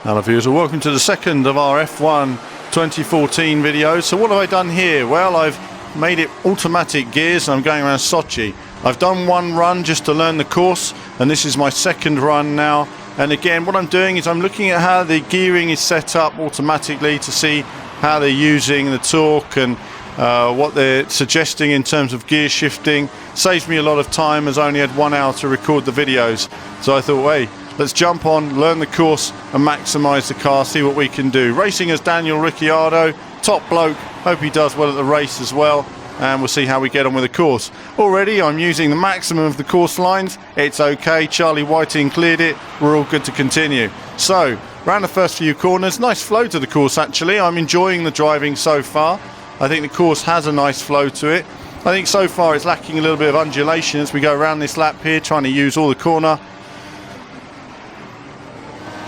Hello viewers, and welcome to the second of our F1 2014 videos. So what have I done here? Well, I've made it automatic gears and I'm going around Sochi. I've done one run just to learn the course, and this is my second run now. And again, what I'm doing is I'm looking at how the gearing is set up automatically to see how they're using the torque and what they're suggesting in terms of gear shifting. Saves me a lot of time as I only had 1 hour to record the videos. So I thought, hey, let's jump on, learn the course and maximise the car, see what we can do. Racing as Daniel Ricciardo, top bloke, hope he does well at the race as well, and we'll see how we get on with the course. Already I'm using the maximum of the course lines, it's okay, Charlie Whiting cleared it, we're all good to continue. So, round the first few corners, nice flow to the course actually, I'm enjoying the driving so far. I think the course has a nice flow to it. I think so far it's lacking a little bit of undulation as we go around this lap here, trying to use all the corner.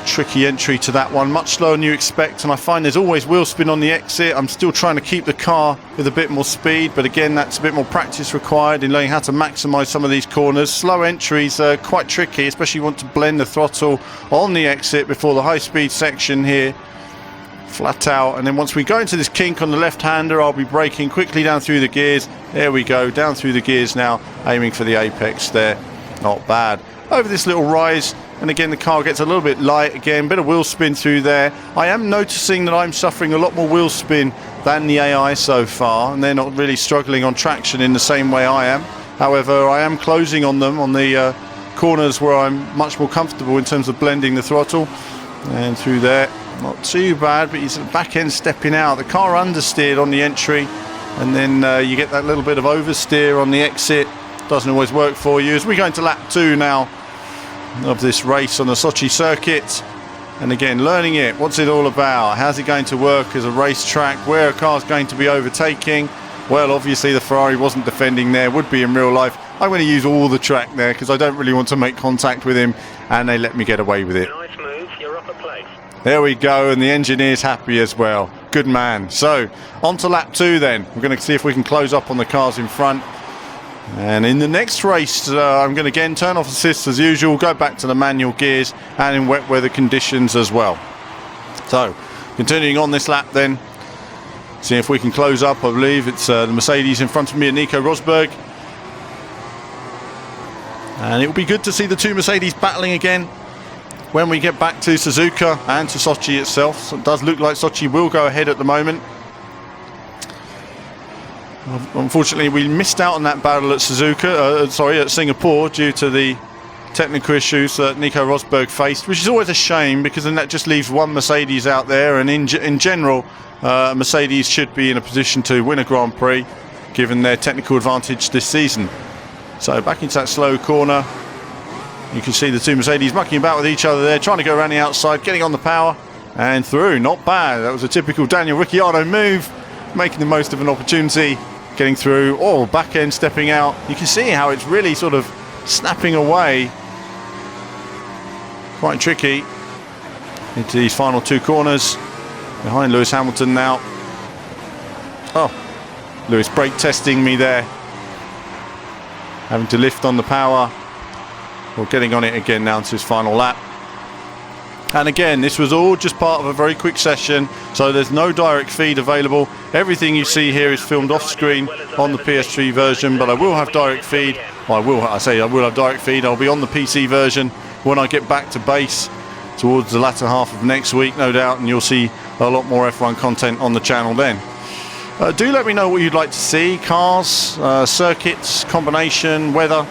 Tricky entry to that one, much slower than you expect, and I find there's always wheel spin on the exit. I'm still trying to keep the car with a bit more speed, but again that's a bit more practice required in learning how to maximise some of these corners. Slow entries are quite tricky, especially if you want to blend the throttle on the exit before the high speed section here. Flat out, and then once we go into this kink on the left-hander, I'll be braking quickly down through the gears. There we go, down through the gears now, aiming for the apex there. Not bad. Over this little rise, and again the car gets a little bit light again, bit of wheel spin through there. I am noticing that I'm suffering a lot more wheel spin than the AI so far, and they're not really struggling on traction in the same way I am. However, I am closing on them on the corners where I'm much more comfortable in terms of blending the throttle. And through there, not too bad, but he's at the back end stepping out. The car understeered on the entry, and then you get that little bit of oversteer on the exit. Doesn't always work for you. As we go into lap 2 now of this race on the Sochi circuit, and again learning it, what's it all about, how's it going to work as a racetrack, where a car's going to be overtaking. Well, obviously the Ferrari wasn't defending there, would be in real life. I'm going to use all the track there because I don't really want to make contact with him, and they let me get away with it. Nice move, you're up a place. There we go, and the engineer's happy as well. Good man. So on to lap 2 then. We're going to see if we can close up on the cars in front. And in the next race, I'm going to again turn off assists as usual, go back to the manual gears and in wet weather conditions as well. So, continuing on this lap then, see if we can close up. I believe it's the Mercedes in front of me and Nico Rosberg. And it will be good to see the two Mercedes battling again when we get back to Suzuka and to Sochi itself. So it does look like Sochi will go ahead at the moment. Unfortunately, we missed out on that battle at at Singapore due to the technical issues that Nico Rosberg faced, which is always a shame because then that just leaves one Mercedes out there, and in general, Mercedes should be in a position to win a Grand Prix given their technical advantage this season. So back into that slow corner, you can see the two Mercedes mucking about with each other there, trying to go around the outside, getting on the power and through. Not bad. That was a typical Daniel Ricciardo move, making the most of an opportunity. Getting through, back end stepping out. You can see how it's really sort of snapping away. Quite tricky into these final 2 corners. Behind Lewis Hamilton now. Oh, Lewis brake testing me there. Having to lift on the power. Or getting on it again now to his final lap. And again, this was all just part of a very quick session, so there's no direct feed available. Everything you see here is filmed off screen on the PS3 version, but I will have direct feed. I will have direct feed. I'll be on the PC version when I get back to base towards the latter half of next week, no doubt, and you'll see a lot more F1 content on the channel then. Do let me know what you'd like to see, cars, circuits, combination, weather,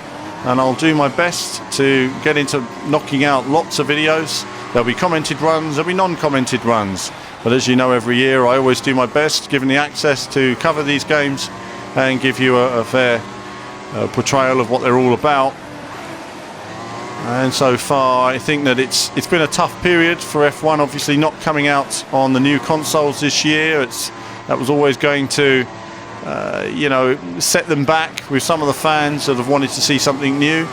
and I'll do my best to get into knocking out lots of videos. There'll be commented runs, there'll be non-commented runs. But as you know, every year I always do my best, given the access to cover these games and give you a fair portrayal of what they're all about. And so far, I think that it's been a tough period for F1, obviously not coming out on the new consoles this year. That was always going to, set them back with some of the fans that have wanted to see something new.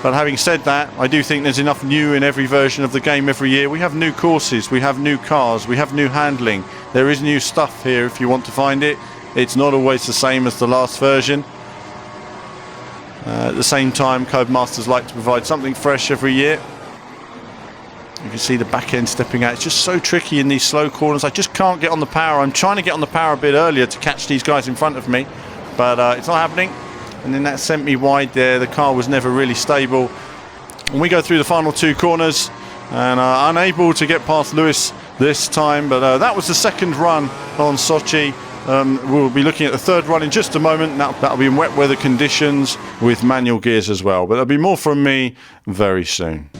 But having said that, I do think there's enough new in every version of the game every year. We have new courses, we have new cars, we have new handling. There is new stuff here if you want to find it. It's not always the same as the last version. At the same time, Codemasters like to provide something fresh every year. You can see the back end stepping out. It's just so tricky in these slow corners. I just can't get on the power. I'm trying to get on the power a bit earlier to catch these guys in front of me, but it's not happening. And then that sent me wide there. The car was never really stable. And we go through the final 2 corners and unable to get past Lewis this time. But that was the second run on Sochi. We'll be looking at the third run in just a moment. That'll be in wet weather conditions with manual gears as well. But there'll be more from me very soon.